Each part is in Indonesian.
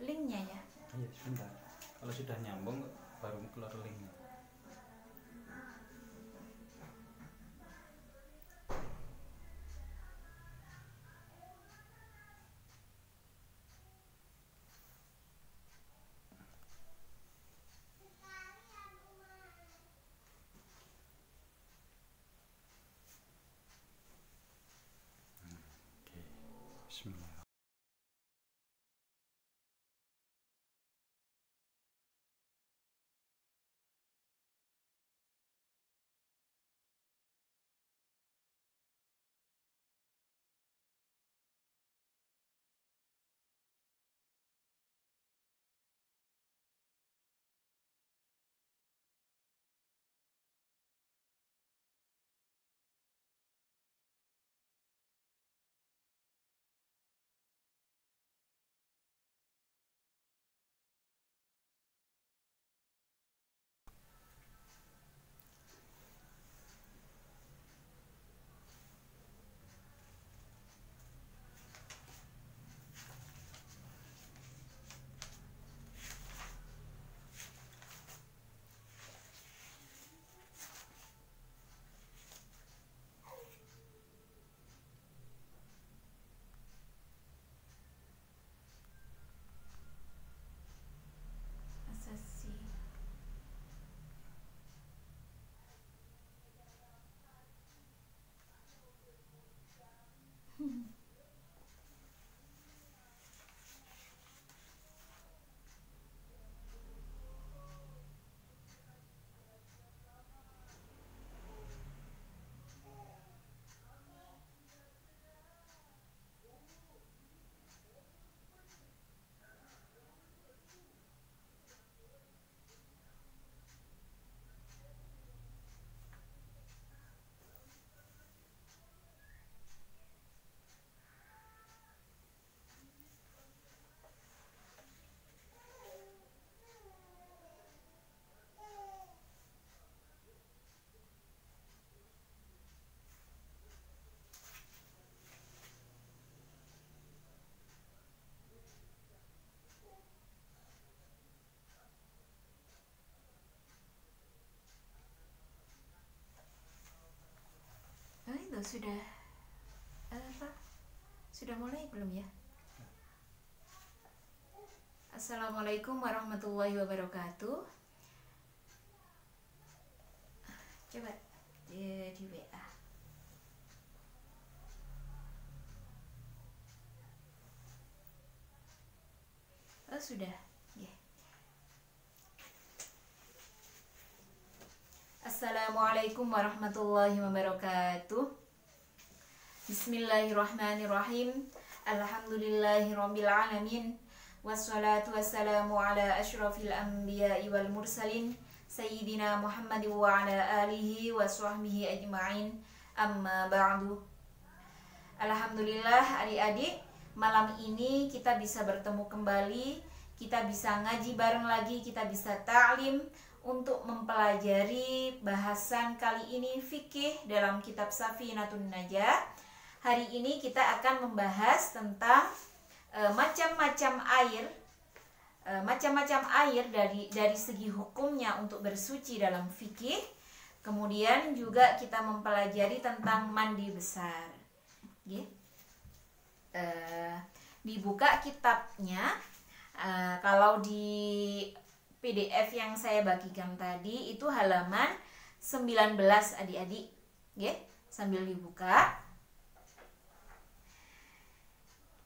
linknya ya. Iya, sebentar. Kalau sudah nyambung baru keluar linknya. Oke, bismillah. Asasi. Itu sudah apa? Sudah mulai belum ya? Assalamualaikum warahmatullahi wabarakatuh. Coba di WA. Oh sudah. Yeah. Assalamualaikum warahmatullahi wabarakatuh. Bismillahirrahmanirrahim. Alhamdulillahirabbil alamin. Wassalatu wassalamu ala asyrafil anbiya'i wal mursalin sayyidina Muhammad wa ala alihi wa sahbihi ajma'in. Amma ba'du. Alhamdulillah adik-adik, malam ini kita bisa bertemu kembali, kita bisa ngaji bareng lagi, kita bisa ta'lim untuk mempelajari bahasan kali ini fikih dalam kitab Safinatun Najah. Hari ini kita akan membahas tentang macam-macam air dari segi hukumnya untuk bersuci dalam fikih. Kemudian juga kita mempelajari tentang mandi besar. Dibuka kitabnya. Kalau di PDF yang saya bagikan tadi itu halaman 19 adik-adik. Sambil dibuka.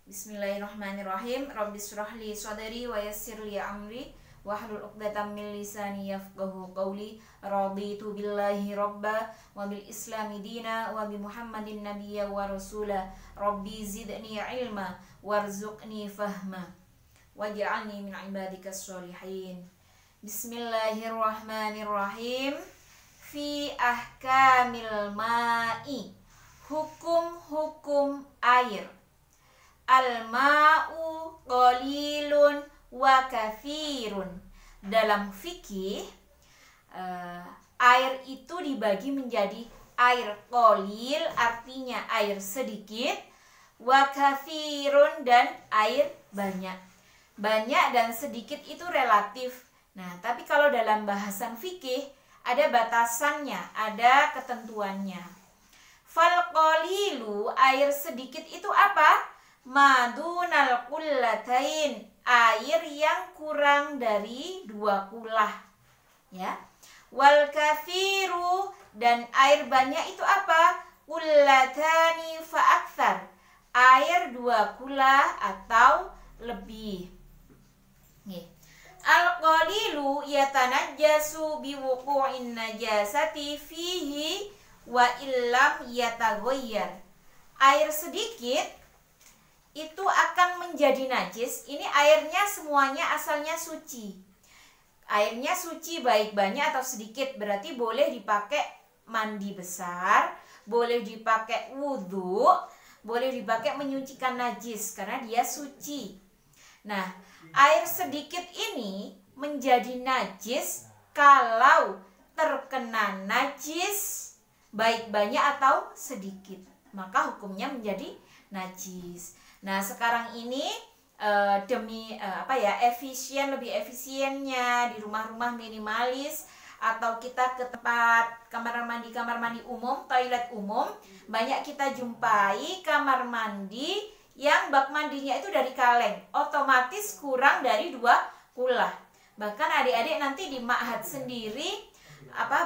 Bismillahirrahmanirrahim. Rabbis shrahli sadri wa yassirli amri wahlul 'uqdatam min lisani yafqahu qawli. Raditu billahi rabba wa bil islami dina wa bi Muhammadin nabiyya wa rasula. Rabbi zidni ilma warzuqni fahma waj'alni min ibadikas sholihin. Bismillahirrahmanirrahim. Fi ahkamil ma'i, hukum-hukum air. Al-ma'u qalilun wa kathirun. Dalam fikih air itu dibagi menjadi air qalil, artinya air sedikit, wa kathirun, dan air banyak. banyak dan sedikit itu relatif. Nah, tapi kalau dalam bahasan fikih ada batasannya, ada ketentuannya. Fal qalilu, air sedikit itu apa? Madunal qullatain, air yang kurang dari 2 kulah. Ya. Wal kafiru, dan air banyak itu apa? Qullatani fa aktsar, air 2 kulah atau lebih. Al-qalilu yatanajjasu biwuqu'in najasati fihi wa illam yataghayyar. Air sedikit itu akan menjadi najis. Ini airnya semuanya asalnya suci. Airnya suci baik banyak atau sedikit, berarti boleh dipakai mandi besar, boleh dipakai wudhu, boleh dipakai menyucikan najis karena dia suci. Nah, air sedikit ini menjadi najis kalau terkena najis baik banyak atau sedikit, maka hukumnya menjadi najis. Nah, sekarang ini demi lebih efisiennya di rumah-rumah minimalis atau kita ke tempat kamar mandi umum, toilet umum, banyak kita jumpai kamar mandi yang bak mandinya itu dari kaleng, otomatis kurang dari 2 kulah. Bahkan adik-adik nanti di ma'had sendiri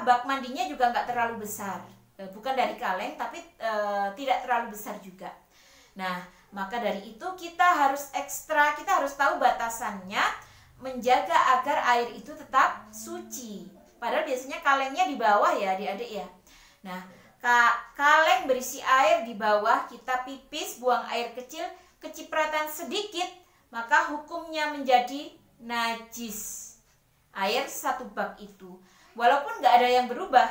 bak mandinya juga nggak terlalu besar, bukan dari kaleng tapi tidak terlalu besar juga. Nah, maka dari itu kita harus tahu batasannya, menjaga agar air itu tetap suci. Padahal biasanya kalengnya di bawah ya adik-adik ya. Nah, kaleng berisi air di bawah, kita pipis, buang air kecil, kecipratan sedikit, maka hukumnya menjadi najis. Air 1 bak itu, walaupun nggak ada yang berubah.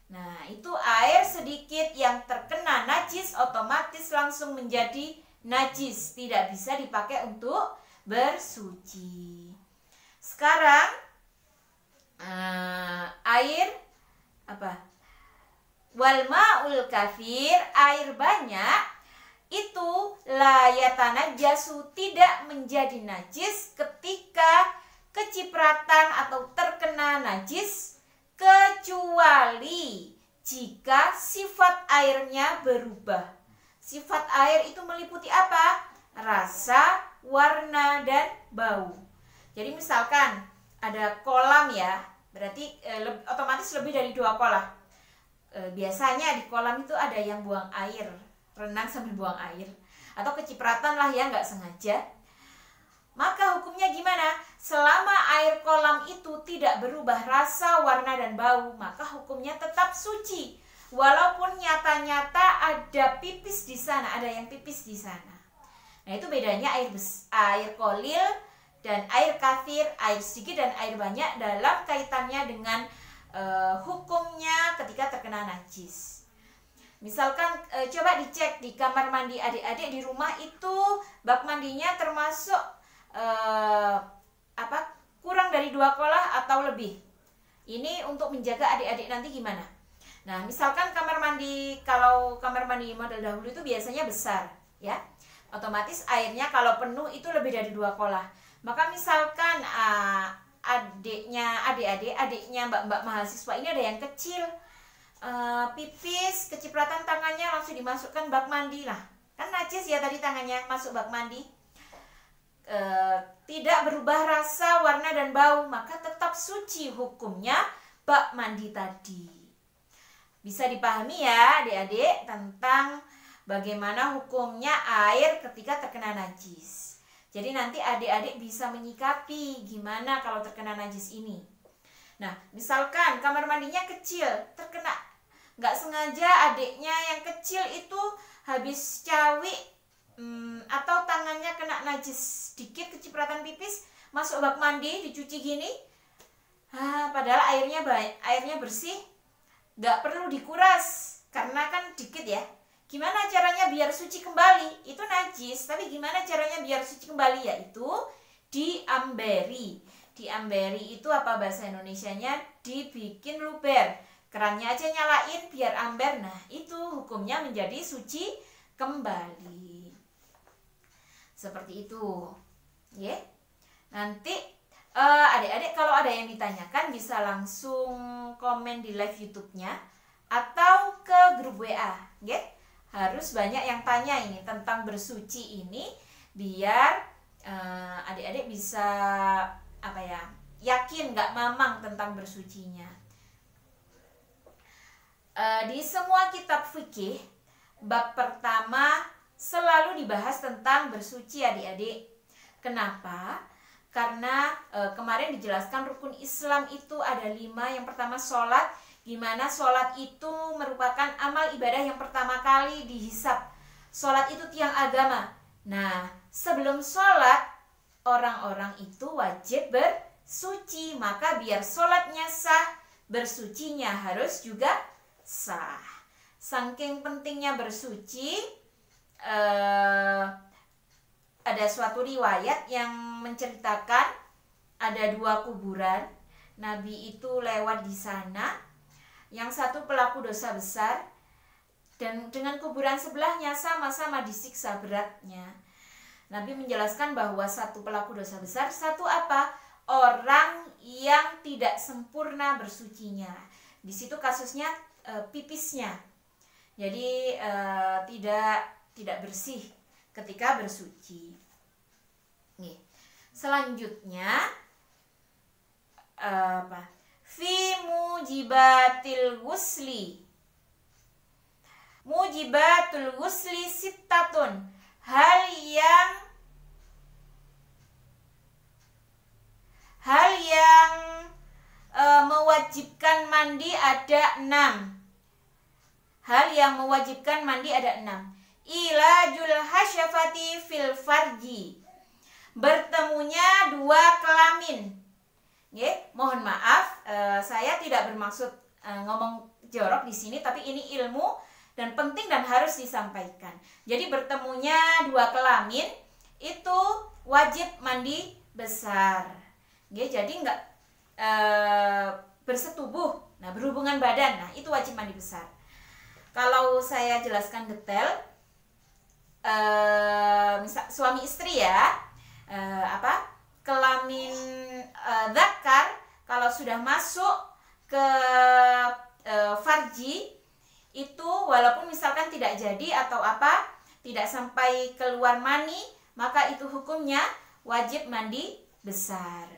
Nah, itu air sedikit yang terkena najis otomatis langsung menjadi najis, tidak bisa dipakai untuk bersuci. Sekarang air wal ma'ul kafir, air banyak itu la yatanajjasu, tidak menjadi najis ketika kecipratan atau terkena najis, kecuali jika sifat airnya berubah. Sifat air itu meliputi apa? Rasa, warna, dan bau. Jadi misalkan ada kolam ya, berarti otomatis lebih dari 2 kolam. Biasanya di kolam itu ada yang buang air, renang sambil buang air, atau kecipratan lah ya, nggak sengaja. Maka hukumnya gimana? Selama air kolam itu tidak berubah rasa, warna, dan bau, maka hukumnya tetap suci. Walaupun nyata-nyata ada pipis di sana, ada yang pipis di sana. Nah, itu bedanya air kolil dan air kathir, air sedikit dan air banyak dalam kaitannya dengan hukumnya ketika terkena najis. Misalkan coba dicek di kamar mandi adik-adik di rumah itu bak mandinya termasuk kurang dari 2 kolah atau lebih. Ini untuk menjaga adik-adik nanti gimana? Nah, misalkan kalau kamar mandi model dahulu itu biasanya besar, ya. Otomatis airnya kalau penuh itu lebih dari 2 kolah. Maka misalkan adiknya mbak-mbak mahasiswa ini ada yang kecil, pipis, kecipratan tangannya langsung dimasukkan bak mandi lah. Kan najis ya tadi tangannya masuk bak mandi. Tidak berubah rasa, warna, dan bau, maka tetap suci hukumnya bak mandi tadi. Bisa dipahami ya adik-adik tentang bagaimana hukumnya air ketika terkena najis. Jadi nanti adik-adik bisa menyikapi gimana kalau terkena najis ini. Nah, misalkan kamar mandinya kecil, terkena nggak sengaja adiknya yang kecil itu habis cawik atau tangannya kena najis sedikit, kecipratan pipis, masuk bak mandi, dicuci gini. Padahal airnya bersih. Gak perlu dikuras karena kan dikit ya. Gimana caranya biar suci kembali? Itu najis, tapi gimana caranya biar suci kembali? Yaitu diamberi. Diamberi itu apa bahasa Indonesianya? Dibikin luber. Kerannya aja nyalain biar amber. Nah, itu hukumnya menjadi suci kembali. Seperti itu. Ya. Nanti adik-adik kalau ada yang ditanyakan bisa langsung komen di live YouTube-nya atau ke grup WA, ya. Harus banyak yang tanya ini tentang bersuci ini biar adik-adik bisa yakin nggak mamang tentang bersucinya. Di semua kitab fikih bab pertama selalu dibahas tentang bersuci adik-adik. Kenapa? Karena kemarin dijelaskan rukun Islam itu ada 5. Yang pertama sholat, di mana sholat itu merupakan amal ibadah yang pertama kali dihisab. Sholat itu tiang agama. Nah, sebelum sholat orang-orang itu wajib bersuci. Maka biar sholatnya sah, bersucinya harus juga sah. Saking pentingnya bersuci, ada suatu riwayat yang menceritakan ada 2 kuburan. Nabi itu lewat di sana. Yang satu pelaku dosa besar dan dengan kuburan sebelahnya sama-sama disiksa beratnya. Nabi menjelaskan bahwa satu pelaku dosa besar, satu apa? Orang yang tidak sempurna bersucinya. Di situ kasusnya pipisnya. Jadi tidak bersih ketika bersuci. Nih. Selanjutnya fi mujibatil ghusli. Mujibatul ghusli sittatun. Hal yang mewajibkan mandi ada 6. Hal yang mewajibkan mandi ada 6. Ilajul hasyafati fil farji. Bertemunya 2 kelamin. Mohon maaf, saya tidak bermaksud ngomong jorok di sini, tapi ini ilmu dan penting dan harus disampaikan. Jadi bertemunya 2 kelamin itu wajib mandi besar. Jadi nggak bersetubuh, berhubungan badan, itu wajib mandi besar. Kalau saya jelaskan detail, misal suami istri ya, kelamin dzakar kalau sudah masuk ke farji itu walaupun misalkan tidak jadi atau tidak sampai keluar mani, maka itu hukumnya wajib mandi besar.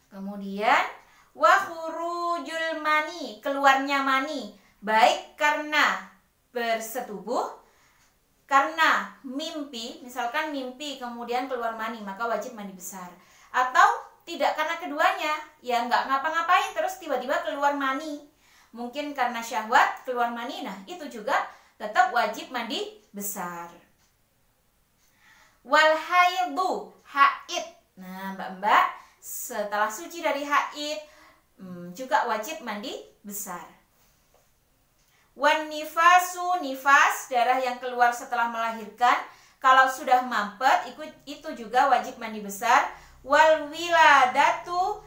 Kemudian wa khurujul mani, keluarnya mani, baik karena bersetubuh, karena mimpi, misalkan mimpi kemudian keluar mani, maka wajib mandi besar. Atau tidak karena keduanya, ya nggak ngapa-ngapain terus tiba-tiba keluar mani, mungkin karena syahwat keluar mani, itu juga tetap wajib mandi besar. Wal haidu, haid. Mbak-mbak setelah suci dari haid juga wajib mandi besar. Wan nifasu, nifas, darah yang keluar setelah melahirkan, kalau sudah mampet itu juga wajib mandi besar. Wal wiladatu,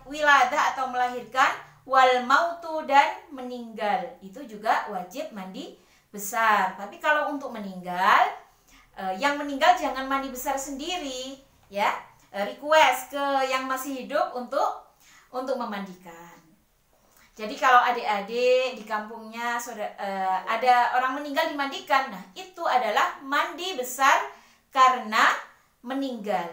wiladah atau melahirkan, wal mautu dan meninggal, itu juga wajib mandi besar. Tapi kalau untuk meninggal, yang meninggal jangan mandi besar sendiri, ya. Request ke yang masih hidup untuk memandikan. Jadi kalau adik-adik di kampungnya ada orang meninggal dimandikan, itu adalah mandi besar karena meninggal.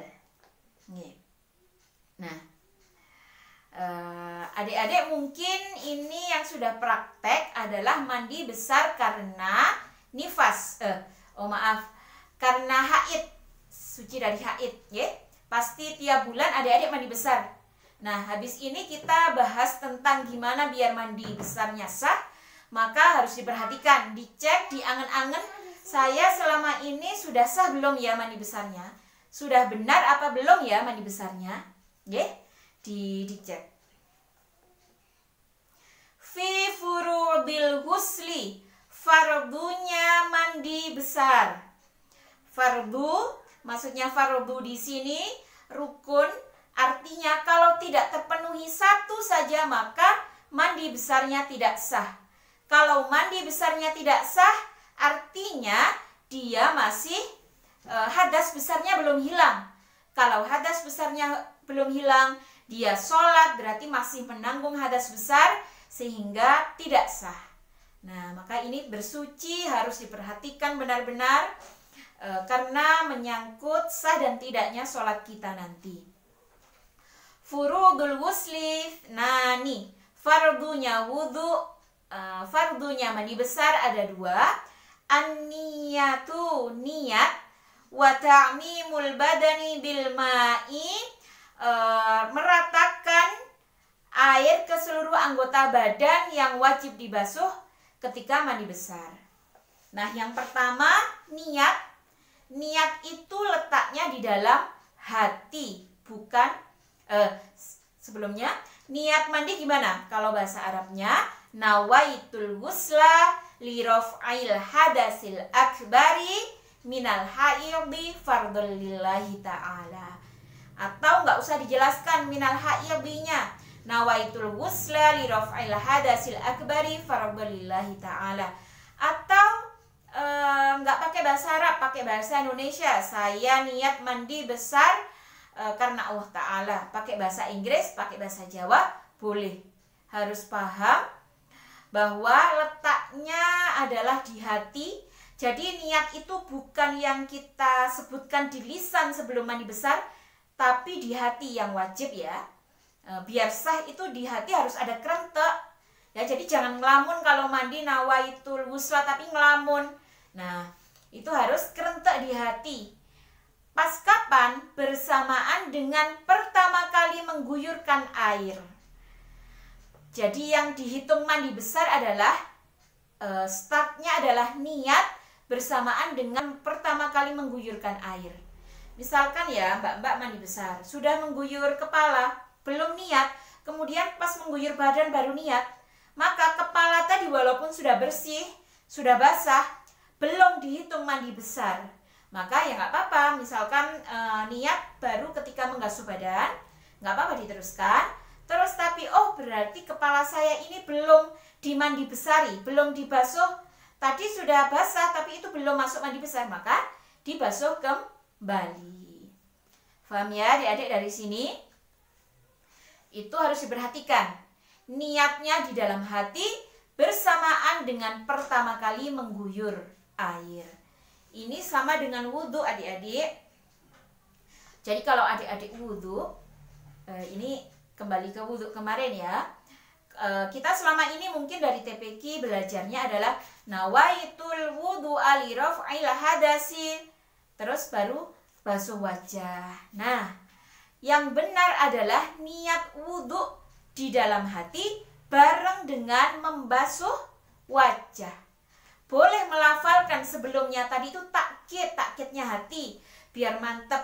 Adik-adik mungkin ini yang sudah praktek adalah mandi besar karena nifas, karena haid, suci dari haid, ya. Pasti tiap bulan adik-adik mandi besar. Habis ini kita bahas tentang gimana biar mandi besarnya sah. Maka harus diperhatikan, dicek, diangen-angen, saya selama ini sudah sah belum ya mandi besarnya? Sudah benar apa belum ya mandi besarnya? Dicek. Fi furudil ghusli, fardunya mandi besar. Fardu, maksudnya fardu di sini rukun, artinya kalau tidak terpenuhi satu saja maka mandi besarnya tidak sah. Kalau mandi besarnya tidak sah, artinya dia masih hadas besarnya belum hilang. Kalau hadas besarnya belum hilang, dia sholat berarti masih menanggung hadas besar sehingga tidak sah. Nah, maka ini bersuci harus diperhatikan benar-benar karena menyangkut sah dan tidaknya sholat kita nanti. Furudul wusli, nah nih fardunya wudhu, fardunya mandi besar ada dua. An-niyatu, niat, wa ta'mimul badani bil ma'i, meratakan air ke seluruh anggota badan yang wajib dibasuh ketika mandi besar. Nah, yang pertama niat. Niat itu letaknya di dalam hati, bukan sebelumnya niat mandi gimana? Kalau bahasa Arabnya nawaitul ghusla li raf'il hadasil akbari minal haidhi fardhul lillahi ta'ala. Atau nggak usah dijelaskan minal haidhinya, nawaitul ghusla li raf'il hadasil akbari fardhul lillahi ta'ala. Atau nggak pakai bahasa Arab, pakai bahasa Indonesia, saya niat mandi besar karena Allah Ta'ala. Pakai bahasa Inggris, pakai bahasa Jawa, boleh. Harus paham bahwa letaknya adalah di hati. Jadi niat itu bukan yang kita sebutkan di lisan sebelum mandi besar, tapi di hati yang wajib ya. Biar sah itu di hati harus ada kerentek ya. Jadi jangan ngelamun kalau mandi nawaitul wusla tapi ngelamun. Nah, itu harus kerentek di hati. Pas kapan? Bersamaan dengan pertama kali mengguyurkan air. Jadi yang dihitung mandi besar adalah startnya adalah niat bersamaan dengan pertama kali mengguyurkan air. Misalkan ya mbak-mbak mandi besar, sudah mengguyur kepala, belum niat, kemudian pas mengguyur badan baru niat, maka kepala tadi walaupun sudah bersih, sudah basah, belum dihitung mandi besar. Maka ya nggak apa-apa, misalkan niat baru ketika menggasuh badan, nggak apa-apa diteruskan. Terus tapi berarti kepala saya ini belum dimandi besari, belum dibasuh, tadi sudah basah tapi itu belum masuk mandi besar, maka dibasuh kembali. Paham ya adik-adik dari sini? Itu harus diperhatikan. Niatnya di dalam hati bersamaan dengan pertama kali mengguyur air. Ini sama dengan wudhu adik-adik. Jadi kalau adik-adik wudhu, ini kembali ke wudhu kemarin ya. Kita selama ini mungkin dari TPQ belajarnya adalah nawaitul wudhu ali raf'il hadasi, terus baru basuh wajah. Nah, yang benar adalah niat wudhu di dalam hati bareng dengan membasuh wajah. Boleh melafalkan sebelumnya tadi itu takkidnya hati biar mantep.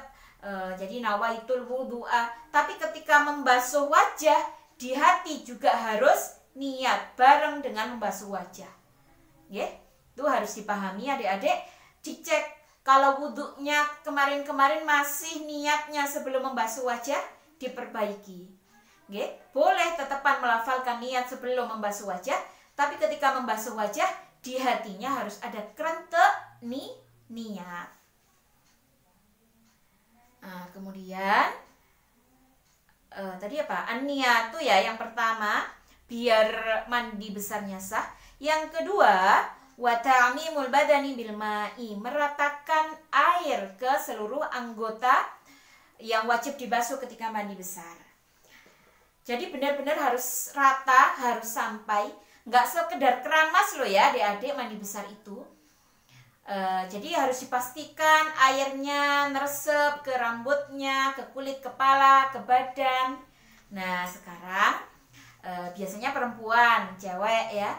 Jadi nawaitul wudu'a. Tapi ketika membasuh wajah di hati juga harus niat bareng dengan membasuh wajah. Ya, itu harus dipahami adik-adik. Dicek kalau wudhunya kemarin-kemarin masih niatnya sebelum membasuh wajah, diperbaiki. Ya, boleh tetapan melafalkan niat sebelum membasuh wajah, tapi ketika membasuh wajah di hatinya harus ada kerentek niat. Nah, kemudian tadi apa? An-niyatu ya yang pertama, biar mandi besarnya sah. Yang kedua, wa ta'mimul badani bil ma'i, meratakan air ke seluruh anggota yang wajib dibasuh ketika mandi besar. Jadi benar-benar harus rata, harus sampai, nggak sekedar keramas loh ya adik-adik mandi besar itu. Jadi harus dipastikan airnya neresep ke rambutnya, ke kulit kepala, ke badan. Nah sekarang biasanya perempuan, cewek ya,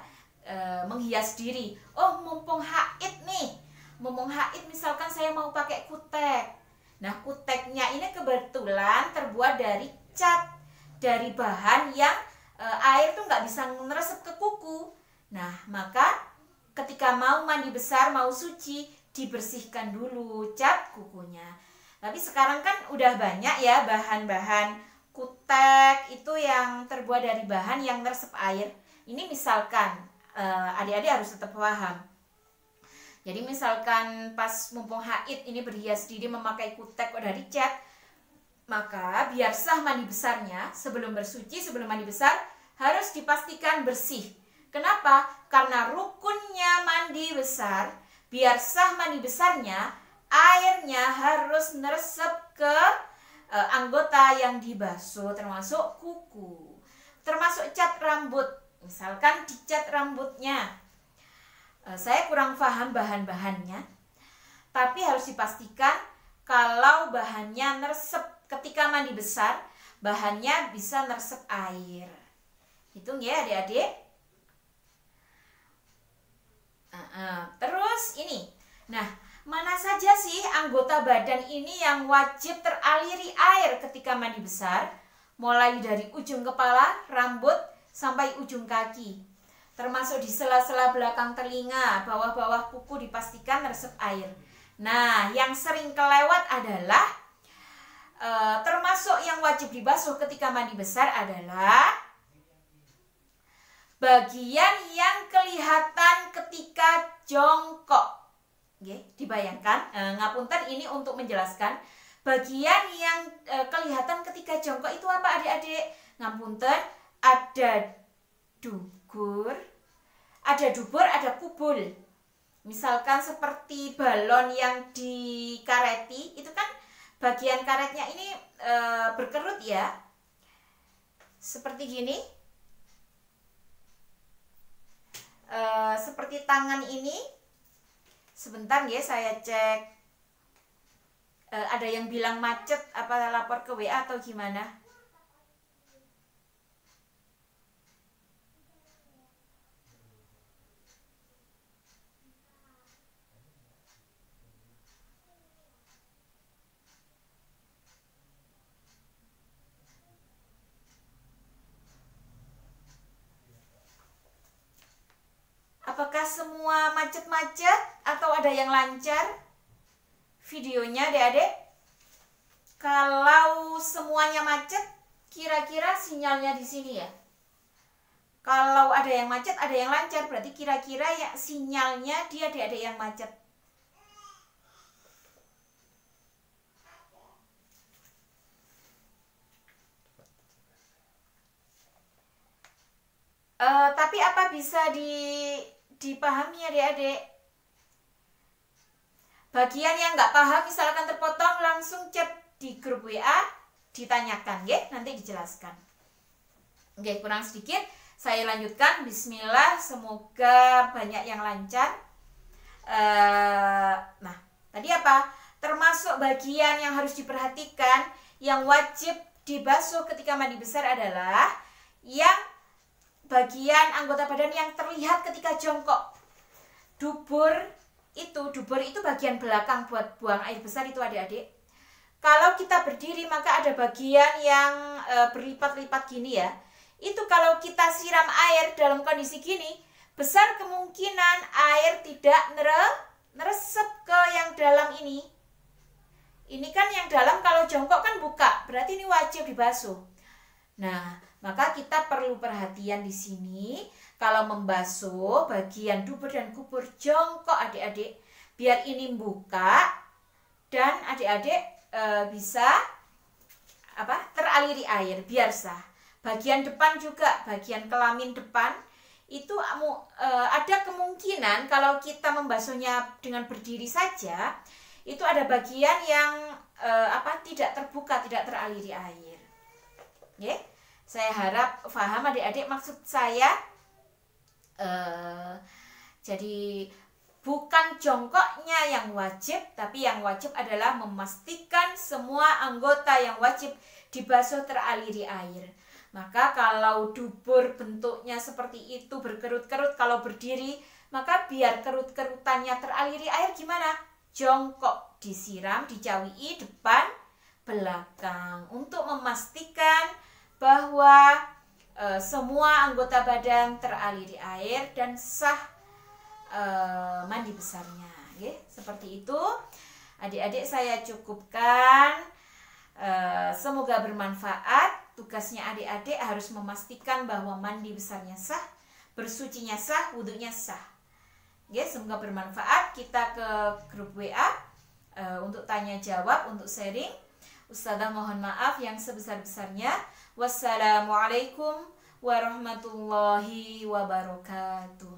menghias diri. Oh mumpung haid nih, mumpung haid misalkan saya mau pakai kutek. Nah kuteknya ini kebetulan terbuat dari cat, dari bahan yang air tuh nggak bisa meresep ke kuku. Nah maka ketika mau mandi besar, mau suci, dibersihkan dulu cat kukunya. Tapi sekarang kan udah banyak ya bahan-bahan kutek itu yang terbuat dari bahan yang meresep air. Ini misalkan adik-adik harus tetap paham. Jadi misalkan pas mumpung haid ini berhias diri memakai kutek dari cat, Maka biar sah mandi besarnya, sebelum bersuci, sebelum mandi besar harus dipastikan bersih. Kenapa? Karena rukunnya mandi besar, biar sah mandi besarnya, airnya harus neresep ke anggota yang dibasuh, termasuk kuku, termasuk cat rambut. Misalkan dicat rambutnya, saya kurang paham bahan-bahannya, tapi harus dipastikan kalau bahannya neresep ketika mandi besar, bahannya bisa neresep air. Hitung ya adik-adik. Terus ini, nah, mana saja sih anggota badan ini yang wajib teraliri air ketika mandi besar? Mulai dari ujung kepala, rambut, sampai ujung kaki. Termasuk di sela-sela belakang telinga, bawah-bawah kuku dipastikan meresep air. Nah, yang sering kelewat adalah, termasuk yang wajib dibasuh ketika mandi besar adalah bagian yang kelihatan ketika jongkok. Dibayangkan, ngapunten ini untuk menjelaskan bagian yang kelihatan ketika jongkok itu apa adik-adik? Ngapunten, ada dubur, ada kubul. Misalkan seperti balon yang dikareti, itu kan bagian karetnya ini berkerut ya, seperti gini. Seperti tangan ini, sebentar ya saya cek. Ada yang bilang macet, apa lapor ke WA atau gimana? Apakah semua macet-macet atau ada yang lancar videonya adik-adik? Kalau semuanya macet, kira-kira sinyalnya di sini ya. Kalau ada yang macet, ada yang lancar, berarti kira-kira ya sinyalnya dia adik-adik yang macet. Tapi apa bisa dipahami adik-adik? Bagian yang nggak paham, misalkan terpotong, langsung chat di grup WA, ditanyakan, nanti dijelaskan. Kurang sedikit, saya lanjutkan. Bismillah, semoga banyak yang lancar. Nah, tadi apa? Termasuk bagian yang harus diperhatikan, yang wajib dibasuh ketika mandi besar adalah yang bagian anggota badan yang terlihat ketika jongkok. Dubur itu bagian belakang buat buang air besar itu adik-adik. Kalau kita berdiri maka ada bagian yang berlipat-lipat gini ya. Itu kalau kita siram air dalam kondisi gini, besar kemungkinan air tidak neresep ke yang dalam ini. Ini kan yang dalam kalau jongkok kan buka, berarti ini wajib dibasuh. Nah, maka kita perlu perhatian di sini kalau membasuh bagian dubur dan kubur jongkok adik-adik, biar ini buka dan adik-adik bisa teraliri air biar sah. Bagian depan juga, bagian kelamin depan itu ada kemungkinan kalau kita membasuhnya dengan berdiri saja, itu ada bagian yang tidak terbuka, tidak teraliri air. Saya harap paham adik-adik maksud saya. Jadi bukan jongkoknya yang wajib, tapi yang wajib adalah memastikan semua anggota yang wajib dibasuh teraliri air. Maka kalau dubur bentuknya seperti itu berkerut-kerut, kalau berdiri maka biar kerut-kerutannya teraliri air gimana? Jongkok, disiram, dicawii depan belakang untuk memastikan bahwa semua anggota badan teraliri air dan sah mandi besarnya. Seperti itu adik-adik, saya cukupkan. Semoga bermanfaat. Tugasnya adik-adik harus memastikan bahwa mandi besarnya sah, bersucinya sah, wudhunya sah. Semoga bermanfaat. Kita ke grup WA untuk tanya jawab, untuk sharing. Ustazah mohon maaf yang sebesar-besarnya. Wassalamualaikum warahmatullahi wabarakatuh.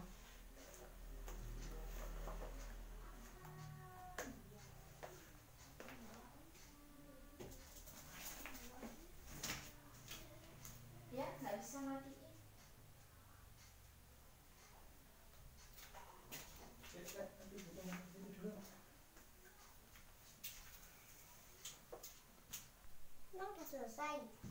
Ya, nggak bisa matiin. Udah selesai.